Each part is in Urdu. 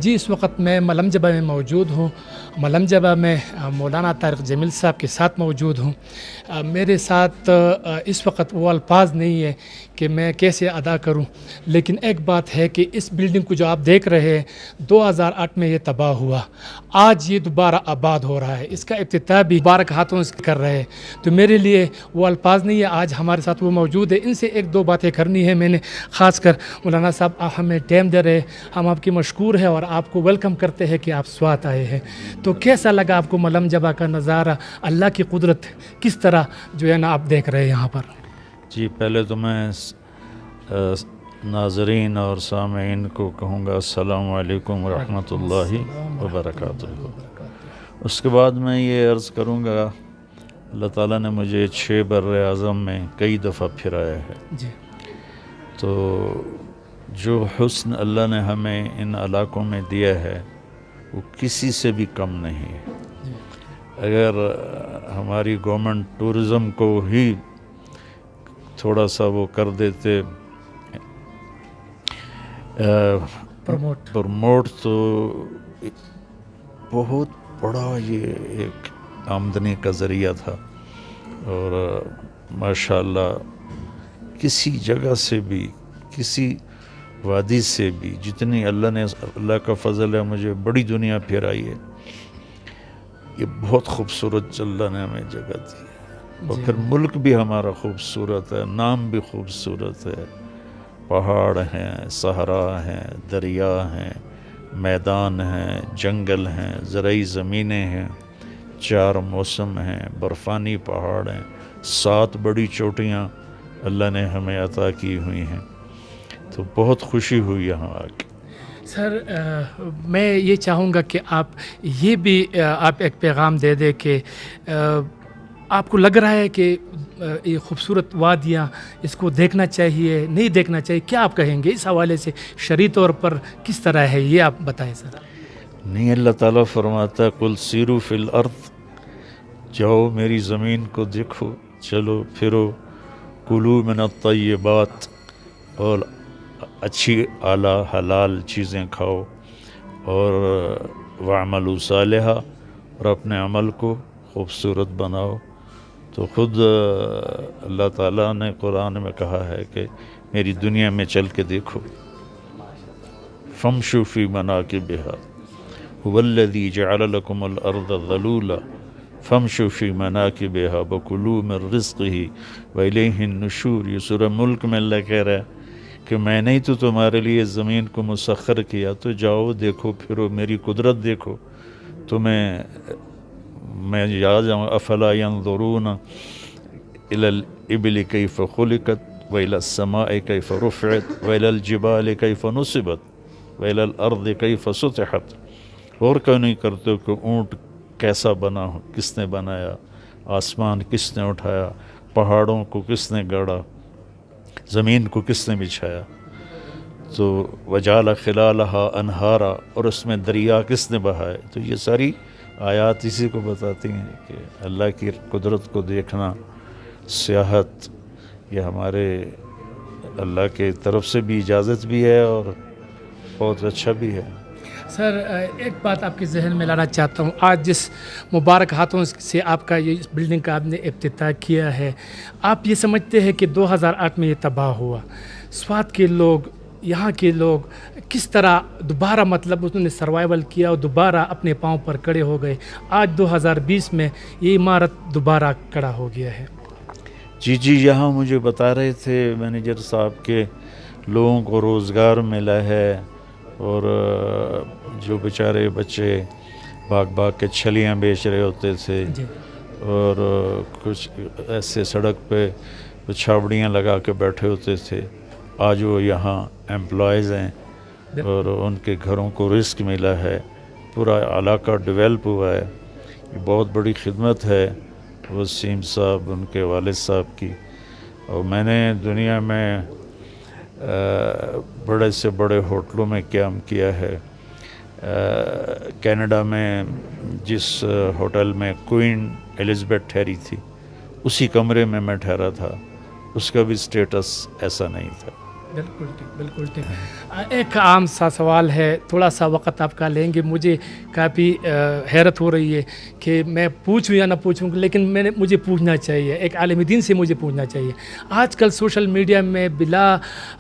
جی اس وقت میں ملم جبہ میں موجود ہوں. ملم جبہ میں مولانا طارق جمیل صاحب کے ساتھ موجود ہوں. میرے ساتھ اس وقت وہ الفاظ نہیں ہے کہ میں کیسے ادا کروں، لیکن ایک بات ہے کہ اس بلڈنگ کو جو آپ دیکھ رہے ہیں 2008 میں یہ تباہ ہوا، آج یہ دوبارہ آباد ہو رہا ہے. اس کا افتتاح بھی مبارک ہاتھوں سے کر رہے ہیں. تو میرے لیے وہ الفاظ نہیں ہے. آج ہمارے ساتھ وہ موجود ہے، ان سے ایک دو باتیں کرنی ہے. میں نے خاص کر مولانا صاحب آپ ہمیں ٹائم دے رہے، ہم آپ کی مشکور ہیں اور آپ کو ویلکم کرتے ہیں کہ آپ سوات آئے ہیں. تو کیسا لگا آپ کو ملم جبہ کا نظارہ، اللہ کی قدرت کس طرح جو ہے نا آپ دیکھ رہے ہیں یہاں پر؟ جی پہلے تو میں ناظرین اور سامعین کو کہوں گا السلام علیکم ورحمۃ اللہ وبرکاتہ. اس کے بعد میں یہ عرض کروں گا اللہ تعالیٰ نے مجھے 6 بر اعظم میں کئی دفعہ پھرایا ہے. جی تو جو حسن اللہ نے ہمیں ان علاقوں میں دیا ہے وہ کسی سے بھی کم نہیں ہے. اگر ہماری گورنمنٹ ٹورزم کو ہی تھوڑا سا وہ کر دیتے پروموٹ تو بہت بڑا یہ ایک آمدنی کا ذریعہ تھا. اور ماشاءاللہ کسی جگہ سے بھی، کسی وادی سے بھی، جتنی اللہ کا فضل ہے مجھے بڑی دنیا پھرائی ہے. یہ بہت خوبصورت اللہ نے ہمیں جگہ دی ہے. اور پھر ملک بھی ہمارا خوبصورت ہے، نام بھی خوبصورت ہے. پہاڑ ہیں، صحرا ہیں، دریا ہیں، میدان ہیں، جنگل ہیں، زرعی زمینیں ہیں، 4 موسم ہیں، برفانی پہاڑ ہیں، 7 بڑی چوٹیاں اللہ نے ہمیں عطا کی ہوئی ہیں. تو بہت خوشی ہوئی یہاں آ کے. سر میں یہ چاہوں گا کہ آپ یہ بھی آپ ایک پیغام دے دیں کہ آپ کو لگ رہا ہے کہ یہ خوبصورت وادیاں اس کو دیکھنا چاہیے، نہیں دیکھنا چاہیے، کیا آپ کہیں گے اس حوالے سے؟ شرعی طور پر کس طرح ہے یہ آپ بتائیں سر. نہیں، اللہ تعالیٰ فرماتا ہے قل سیروا فی الارض، جاؤ میری زمین کو دیکھو، چلو پھرو، کلوا من الطیبات، اور اچھی اعلیٰ حلال چیزیں کھاؤ، اور وعملوا صالحا، اور اپنے عمل کو خوبصورت بناؤ. تو خود اللہ تعالیٰ نے قرآن میں کہا ہے کہ میری دنیا میں چل کے دیکھو. فامشوا فی مناکبہا هو الذی جعل لکم الارض ذلولا فامشوا فی مناکبہا وکلوا من رزقہ والیہ النشور. یہ سورہ ملک میں اللہ کہہ رہا ہے کہ میں نے تو تمہارے لیے زمین کو مسخر کیا، تو جاؤ دیکھو پھرو، میری قدرت دیکھو. میں یاد جاؤں افلا ینظرون الی الابل کیف خلقت والی السماء کیف رفعت والی الجبال کیف نصبت والی الارض کیف سطحت. اور کیوں نہیں کرتے ہو کہ اونٹ کیسا بنا ہو، کس نے بنایا، آسمان کس نے اٹھایا، پہاڑوں کو کس نے گڑا، زمین کو کس نے بچھایا. تو وجعل خلالہا انہارا، اور اس میں دریا کس نے بہائے. تو یہ ساری آیات اسی کو بتاتی ہیں کہ اللہ کی قدرت کو دیکھنا، سیاحت، یہ ہمارے اللہ کے طرف سے بھی اجازت بھی ہے اور بہت اچھا بھی ہے. سر ایک بات آپ کے ذہن میں لانا چاہتا ہوں. آج جس مبارک ہاتھوں سے آپ کا یہ بلڈنگ کا آپ نے افتتاح کیا ہے، آپ یہ سمجھتے ہیں کہ 2008 میں یہ تباہ ہوا، سوات کے لوگ، یہاں کے لوگ کس طرح دوبارہ مطلب انہوں نے سروائیول کیا اور دوبارہ اپنے پاؤں پر کھڑے ہو گئے؟ آج 2020 میں یہ عمارت دوبارہ کھڑا ہو گیا ہے. جی یہاں مجھے بتا رہے تھے مینیجر صاحب کے لوگوں کو روزگار ملا ہے، اور جو بیچارے بچے باغ کے چھلیاں بیچ رہے ہوتے تھے اور کچھ ایسے سڑک پہ چھاوڑیاں لگا کے بیٹھے ہوتے تھے، آج وہ یہاں ایمپلائیز ہیں اور ان کے گھروں کو رزق ملا ہے. پورا علاقہ ڈیولپ ہوا ہے. یہ بہت بڑی خدمت ہے وسیم صاحب، ان کے والد صاحب کی. اور میں نے دنیا میں بڑے سے بڑے ہوٹلوں میں قیام کیا ہے. کینیڈا میں جس ہوٹل میں کوئین ایلزبتھ ٹھہری تھی، اسی کمرے میں ٹھہرا تھا. اس کا بھی سٹیٹس ایسا نہیں تھا. بالکل ٹھیک، بالکل ٹھیک۔ ایک عام سا سوال ہے، تھوڑا سا وقت آپ کا لیں گے، مجھے کافی حیرت ہو رہی ہے کہ میں پوچھوں یا نہ پوچھوں، لیکن مجھے پوچھنا چاہیے، ایک عالم دین سے مجھے پوچھنا چاہیے۔ آج کل سوشل میڈیا میں بلا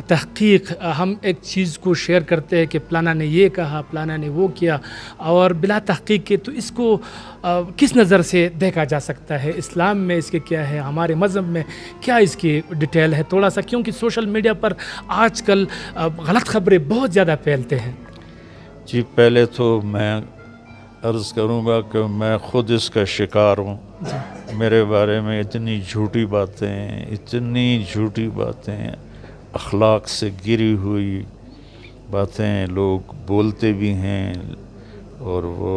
تحقیق ہم ایک چیز کو شیئر کرتے ہیں کہ فلانا نے یہ کہا، فلانا نے وہ کیا، اور بلا تحقیق کے، تو اس کو کس نظر سے دیکھا جا سکتا ہے؟ اسلام میں اس کے کیا ہے، ہمارے مذہب میں کیا اس کی ڈیٹیل ہے تھوڑا سا، کیونکہ سوشل میڈیا پر آج کل غلط خبریں بہت زیادہ پھیلتے ہیں۔ جی پہلے تو میں عرض کروں گا کہ میں خود اس کا شکار ہوں۔ میرے بارے میں اتنی جھوٹی باتیں، اخلاق سے گری ہوئی باتیں لوگ بولتے بھی ہیں، اور وہ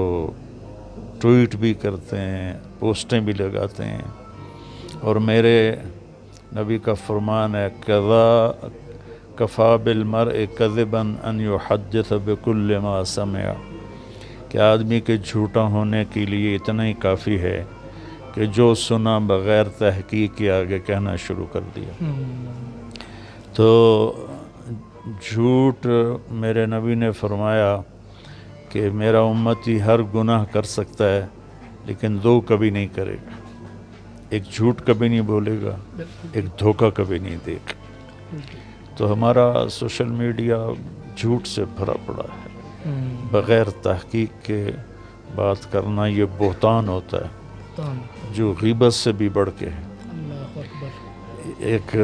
ٹویٹ بھی کرتے ہیں، پوسٹیں بھی لگاتے ہیں، اور میرے نبی کا فرمان ہے کفا بالمرء کذبا ان یحدث بکل ما سمع، کہ آدمی کے جھوٹا ہونے کے لیے اتنا ہی کافی ہے کہ جو سنا بغیر تحقیق کے آگے کہنا شروع کر دیا۔ تو جھوٹ، میرے نبی نے فرمایا کہ میرا امتی ہر گناہ کر سکتا ہے لیکن دو کبھی نہیں کرے گا، ایک جھوٹ کبھی نہیں بولے گا، ایک دھوکہ کبھی نہیں دے گا۔ تو ہمارا سوشل میڈیا جھوٹ سے بھرا پڑا ہے، بغیر تحقیق کے بات کرنا یہ بہتان ہوتا ہے جو غیبت سے بھی بڑھ کے ہے۔ ایک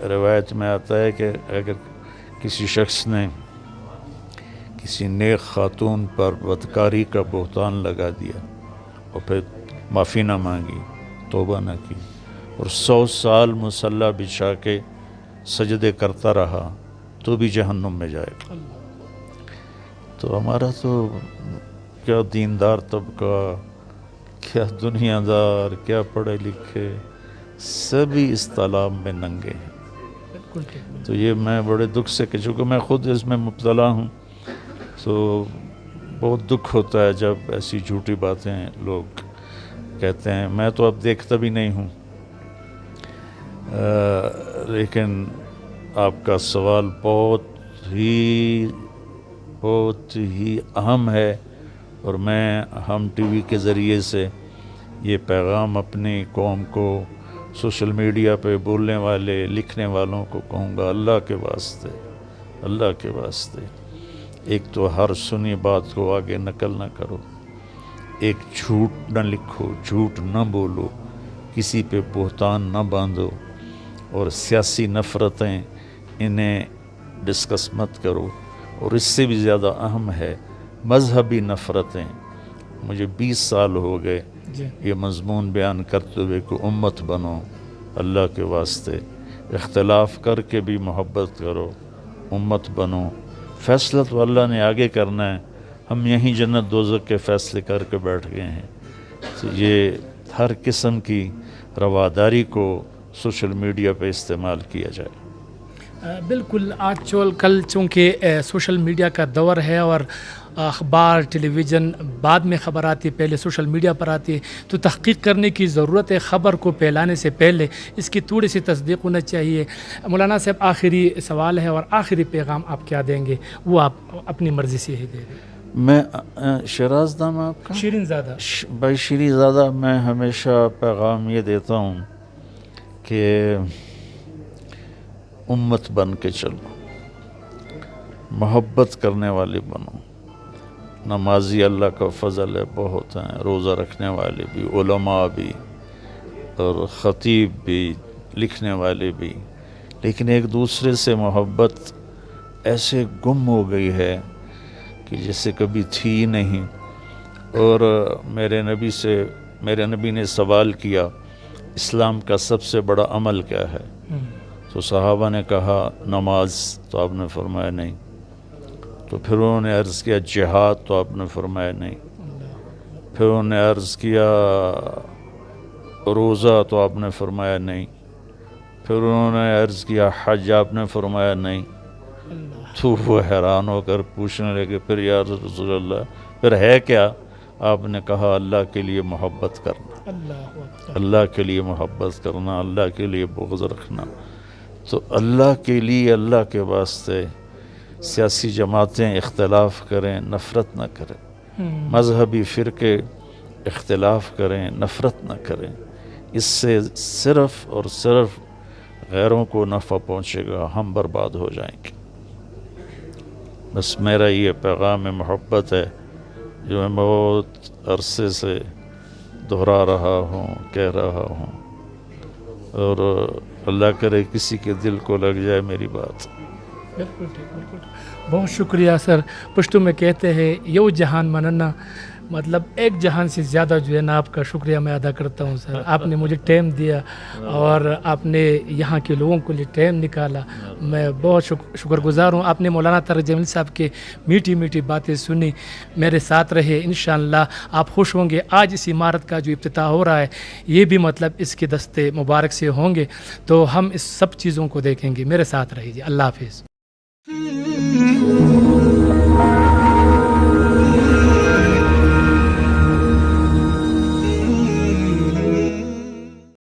روایت میں آتا ہے کہ اگر کسی شخص نے کسی نیک خاتون پر بدکاری کا بہتان لگا دیا اور پھر معافی نہ مانگی، توبہ نہ کی، اور 100 سال مصلی بچھا کے سجدے کرتا رہا تو بھی جہنم میں جائے گا۔ تو ہمارا تو کیا دیندار طبقہ، کیا دنیا دار، کیا پڑھے لکھے، سبھی اس تالاب میں ننگے ہیں۔ تو یہ میں بڑے دکھ سے، کہ چونکہ میں خود اس میں مبتلا ہوں، تو بہت دکھ ہوتا ہے جب ایسی جھوٹی باتیں لوگ کہتے ہیں۔ میں تو اب دیکھتا بھی نہیں ہوں، لیکن آپ کا سوال بہت ہی اہم ہے، اور میں ہم ٹی وی کے ذریعے سے یہ پیغام اپنی قوم کو، سوشل میڈیا پہ بولنے والے، لکھنے والوں کو کہوں گا، اللہ کے واسطے ایک تو ہر سنی بات کو آگے نقل نہ کرو، ایک جھوٹ نہ لکھو، جھوٹ نہ بولو، کسی پہ بہتان نہ باندھو، اور سیاسی نفرتیں انہیں ڈسکس مت کرو، اور اس سے بھی زیادہ اہم ہے مذہبی نفرتیں۔ مجھے 20 سال ہو گئے یہ مضمون بیان کرتے ہوئے کہ امت بنو، اللہ کے واسطے اختلاف کر کے بھی محبت کرو، امت بنو۔ فیصلہ تو اللہ نے آگے کرنا ہے، ہم یہیں جنت دوزخ کے فیصلے کر کے بیٹھ گئے ہیں۔ تو یہ ہر قسم کی رواداری کو سوشل میڈیا پہ استعمال کیا جائے۔ بالکل، آج کل چونکہ سوشل میڈیا کا دور ہے، اور اخبار، ٹیلی ویژن بعد میں خبر آتی ہے، پہلے سوشل میڈیا پر آتی ہے، تو تحقیق کرنے کی ضرورت ہے۔ خبر کو پھیلانے سے پہلے اس کی تھوڑی سی تصدیق ہونا چاہیے۔ مولانا صاحب، آخری سوال ہے اور آخری پیغام آپ کیا دیں گے؟ وہ آپ اپنی مرضی سے ہی دے دیں۔ میں شیراز نام آپ کا؟ شیرین زادہ۔ بھائی شیرین زادہ، میں ہمیشہ پیغام یہ دیتا ہوں کہ امت بن کے چلو، محبت کرنے والے بنو۔ نمازی اللہ کا فضل ہے، بہت ہیں، روزہ رکھنے والے بھی، علماء بھی، اور خطیب بھی، لکھنے والے بھی، لیکن ایک دوسرے سے محبت ایسے گم ہو گئی ہے کہ جیسے کبھی تھی ہی نہیں۔ اور میرے نبی نے سوال کیا، اسلام کا سب سے بڑا عمل کیا ہے؟ تو صحابہ نے کہا نماز، تو آپ نے فرمایا نہیں۔ تو پھر انہوں نے عرض کیا جہاد، تو آپ نے فرمایا نہیں۔ پھر انہوں نے عرض کیا روزہ، تو آپ نے فرمایا نہیں۔ پھر انہوں نے عرض کیا حج، آپ نے فرمایا نہیں۔ تو وہ حیران ہو کر پوچھنے لگے پھر یا رسول اللہ پھر ہے کیا؟ آپ نے کہا اللہ کے لیے محبت کرنا، اللہ کے لیے محبت کرنا، اللہ کے لیے بغض رکھنا۔ تو اللہ کے لیے، اللہ کے واسطے سیاسی جماعتیں اختلاف کریں، نفرت نہ کریں، مذہبی فرقے اختلاف کریں، نفرت نہ کریں، اس سے صرف اور صرف غیروں کو نفع پہنچے گا، ہم برباد ہو جائیں گے۔ بس میرا یہ پیغام محبت ہے جو میں بہت عرصے سے دہرا رہا ہوں، کہہ رہا ہوں، اور اللہ کرے کسی کے دل کو لگ جائے میری بات۔ بالکل ٹھیک، بالکل ٹھیک۔ بہت شکریہ سر۔ پشتو میں کہتے ہیں یو جہان مننا، مطلب ایک جہان سے زیادہ جو ہے نا آپ کا شکریہ میں ادا کرتا ہوں سر۔ آپ نے مجھے ٹائم دیا اور آپ نے یہاں کے لوگوں کے لیے ٹائم نکالا، میں بہت شکر گزار ہوں۔ آپ نے مولانا طارق جمیل صاحب کے میٹھی میٹھی باتیں سنی، میرے ساتھ رہے، انشاءاللہ آپ خوش ہوں گے۔ آج اس عمارت کا جو افتتاح ہو رہا ہے یہ بھی مطلب اس کے دستے مبارک سے ہوں گے، تو ہم اس سب چیزوں کو دیکھیں گے۔ میرے ساتھ رہیے، اللہ حافظ۔